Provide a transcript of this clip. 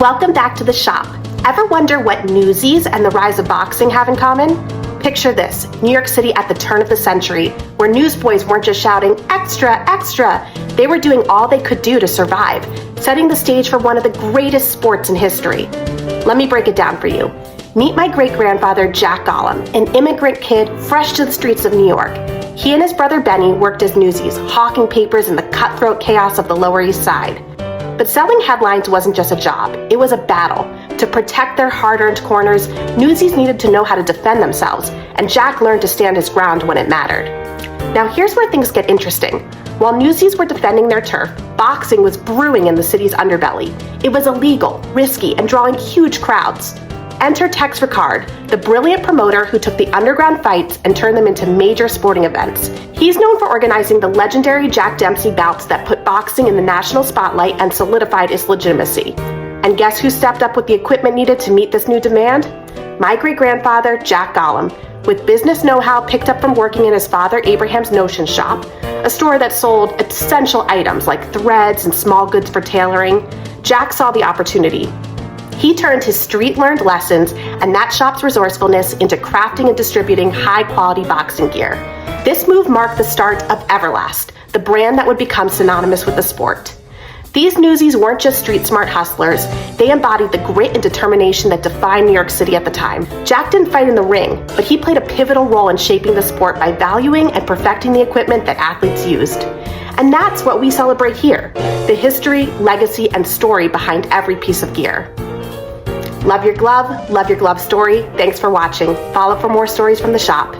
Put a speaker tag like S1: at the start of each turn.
S1: Welcome back to the shop. Ever wonder what Newsies and the rise of boxing have in common? Picture this, New York City at the turn of the century, where newsboys weren't just shouting, "Extra, extra!" They were doing all they could do to survive, setting the stage for one of the greatest sports in history. Let me break it down for you. Meet my great-grandfather, Jack GOLOMB, an immigrant kid fresh to the streets of New York. He and his brother Benny worked as newsies, hawking papers in the cutthroat chaos of the Lower East Side. But selling headlines wasn't just a job, it was a battle. To protect their hard-earned corners, newsies needed to know how to defend themselves, and Jack learned to stand his ground when it mattered. Now here's where things get interesting. While newsies were defending their turf, boxing was brewing in the city's underbelly. It was illegal, risky, and drawing huge crowds. Enter Tex Rickard, the brilliant promoter who took the underground fights and turned them into major sporting events. He's known for organizing the legendary Jack Dempsey bouts that put boxing in the national spotlight and solidified its legitimacy. And guess who stepped up with the equipment needed to meet this new demand? My great-grandfather, Jack GOLOMB, with business know-how picked up from working in his father Abraham's notion shop, a store that sold essential items like threads and small goods for tailoring. Jack saw the opportunity. He turned his street-learned lessons and that shop's resourcefulness into crafting and distributing high-quality boxing gear. This move marked the start of Everlast, the brand that would become synonymous with the sport. These newsies weren't just street-smart hustlers, they embodied the grit and determination that defined New York City at the time. Jack didn't fight in the ring, but he played a pivotal role in shaping the sport by valuing and perfecting the equipment that athletes used. And that's what we celebrate here, the history, legacy, and story behind every piece of gear. Love your glove story. Thanks for watching. Follow for more stories from the shop.